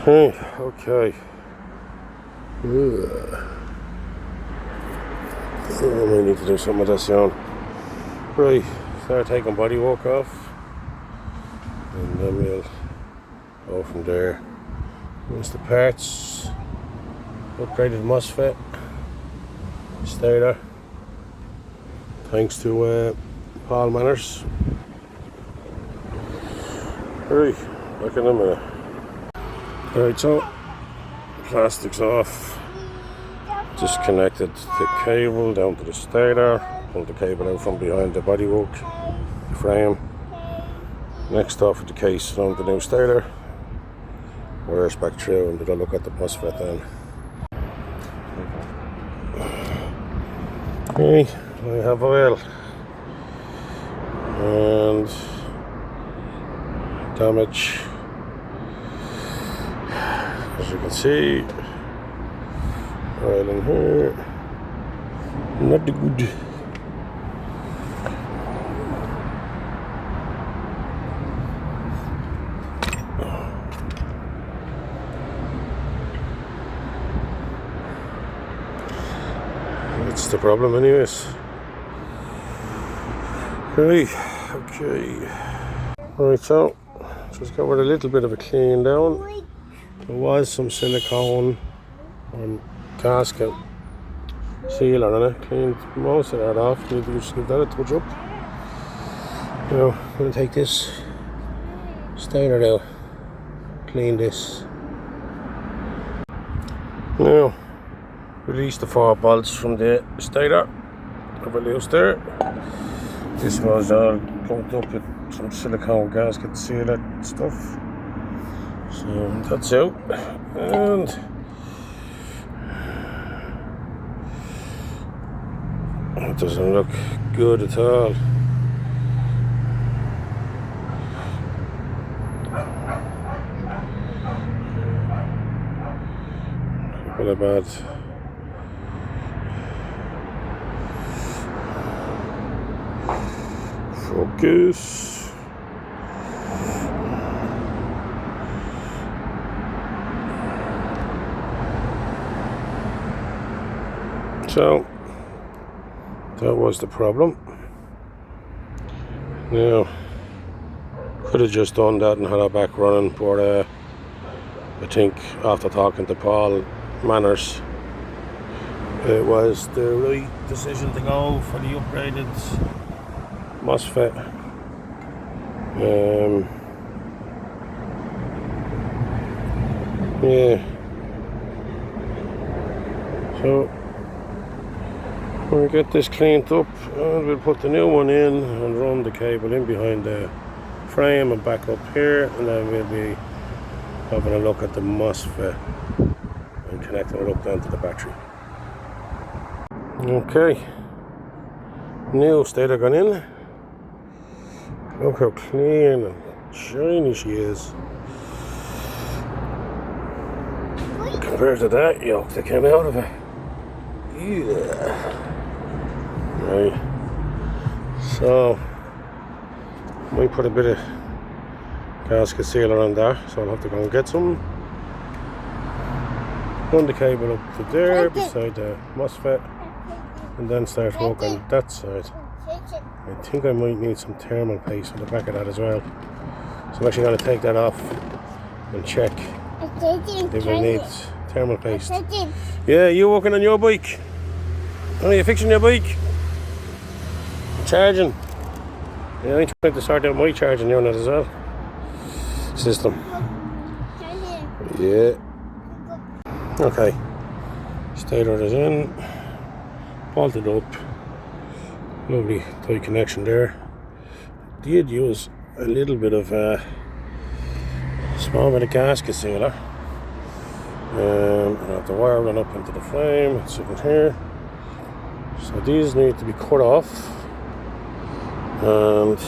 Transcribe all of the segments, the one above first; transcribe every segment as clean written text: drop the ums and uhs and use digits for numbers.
Hey, okay. Ugh. I might need to do something with that sound. Right, start taking bodywork off, and then we'll go from there. Here's the parts. Upgraded MOSFET stator, thanks to Paul Manners. Right, back in a minute. Right, so plastics off. Disconnected the cable down to the stator. Pulled the cable out from behind the bodywork frame. Next off with the case around the new stator. Wires back through and did a look at the MOSFET then. Okay, I have oil and damage, as you can see. Oil in here, not good. That's the problem anyways. Okay. Right, so just got with a little bit of a clean down. There was some silicone and gasket sealer on it. Cleaned most of that off. Need to just give that a touch up. Now I'm going to take this stator out, clean this. Now release the 4 bolts from the stator. Have a loose there. This was all plugged up with some silicone gasket sealer stuff. So that's out, and it doesn't look good at all. What about focus? So that was the problem. Now, could have just done that and had it back running, but I think after talking to Paul Manners, it was the right decision to go for the upgraded MOSFET. Yeah. So we'll get this cleaned up and we'll put the new one in and run the cable in behind the frame and back up here, and then we'll be having a look at the MOSFET and connecting it up down to the battery. Okay, new stator gone in. Look how clean and shiny she is compared to that yoke that came out of it. Yeah. Right. So might put a bit of gasket sealer on there, so I'll have to go and get some. Run the cable up to there beside the MOSFET and then start working on that side. I think I might need some thermal paste on the back of that as well. So I'm actually going to take that off and check if I need thermal paste. Yeah, you working on your bike? Oh, you fixing your bike? Charging? Yeah, I'm trying to sort out my charging unit as well. System. Yeah. Okay. Stator is in. Bolted up. Lovely tight connection there. Did use a little bit of small bit of gasket sealer. I have the wire run up into the frame. It's sitting here. So these need to be cut off. And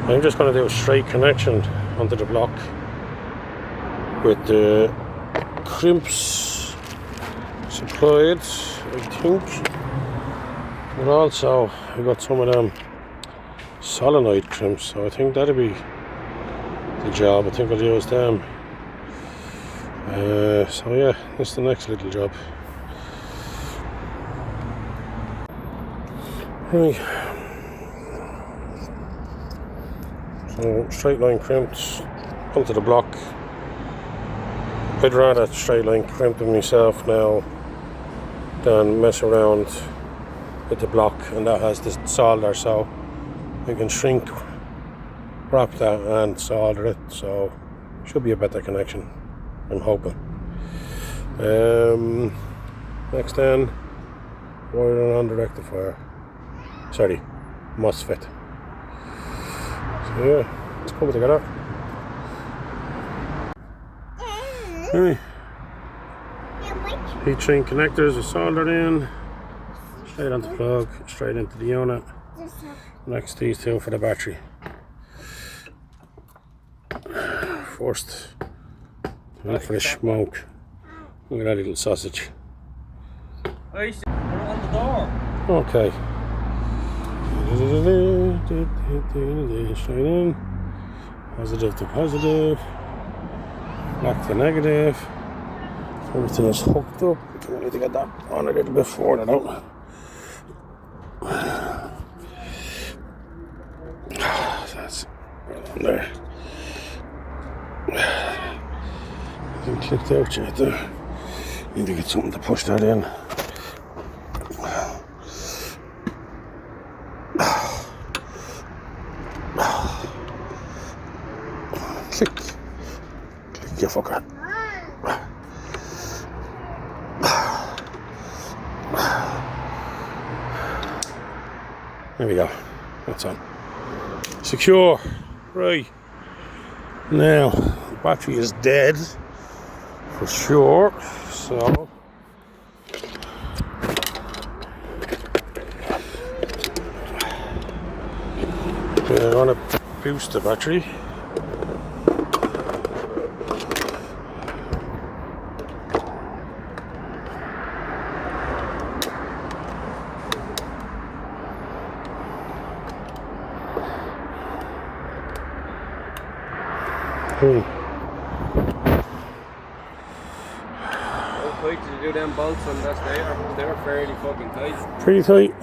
I'm just going to do a straight connection onto the block with the crimps supplied, I think. But also I got some of them solenoid crimps, so I think that'll be the job. I think I'll use them. So yeah, that's the next little job. Right. So straight line crimped onto the block. I'd rather straight line crimp them myself now than mess around with the block, and that has this solder, so I can shrink wrap that and solder it, so should be a better connection, I'm hoping. Next then, wiring on the rectifier, sorry, MOSFET. So yeah, it's coming together. Anyway, heat shrink connectors are soldered in, straight onto the plug, straight into the unit. Next these two for the battery. First, look for the smoke. Look at that little sausage. I used to put it on the door. Okay. Straight in. Positive to positive. Black to negative. Everything is hooked up. We need to get that on a little bit further now. That's right on there. Hasn't clicked out yet there. Need to get something to push that in. Click. Click, you fucker. There we go. That's on. Secure. Right. Now, the battery is dead for sure, so we're going to boost the battery. How tight did you do them bolts on that there? They were fairly fucking tight. Pretty tight.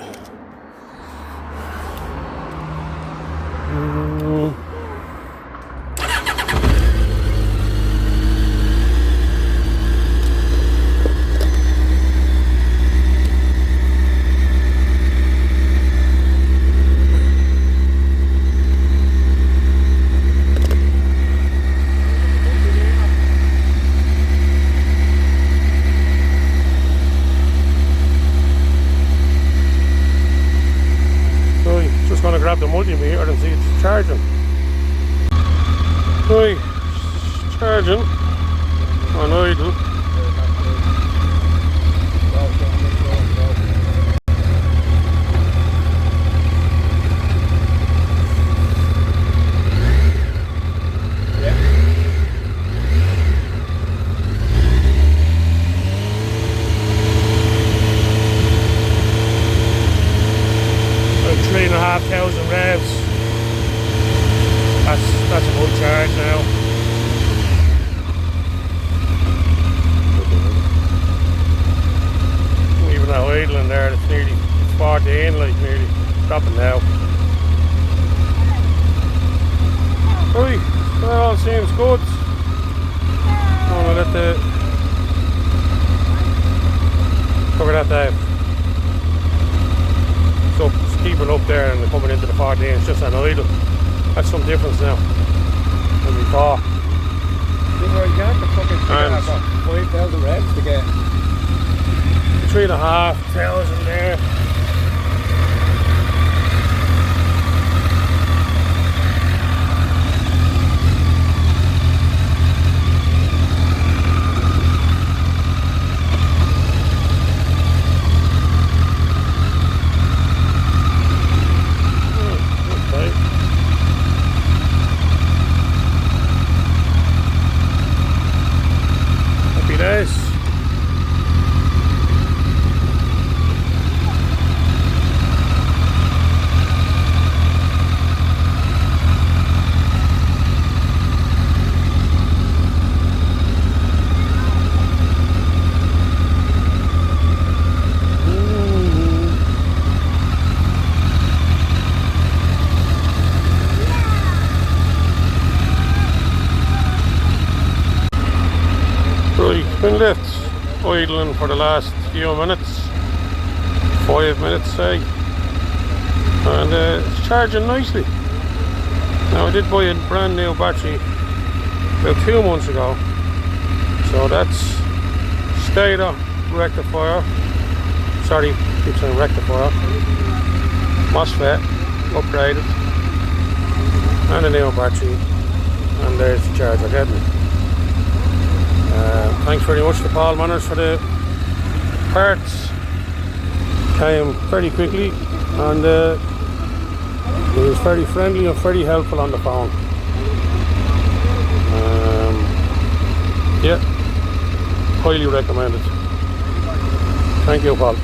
Just going to grab the multimeter and see it's charging. Right, charging on idle. About 3,500 revs. That's a good charge now. Even that idling there, it's nearly 14, like nearly stopping now. Right, that all seems good. I'm gonna let the cover that down. So just keep it up there and coming into the 14, it's just an idle. That's some difference now than we thought. You have to fucking figure out 5,000 revs to get 3,500 there. Happy days. Been left idling for the last few minutes, 5 minutes say, and it's charging nicely. Now I did buy a brand new battery about 2 months ago, so that's SCADA rectifier, sorry, keep saying rectifier, MOSFET upgraded, and a new battery, and there's the charge I'm getting. Thanks very much to Paul Manners for the parts. Came very quickly, and he was very friendly and very helpful on the phone. Yeah, highly recommended. Thank you, Paul.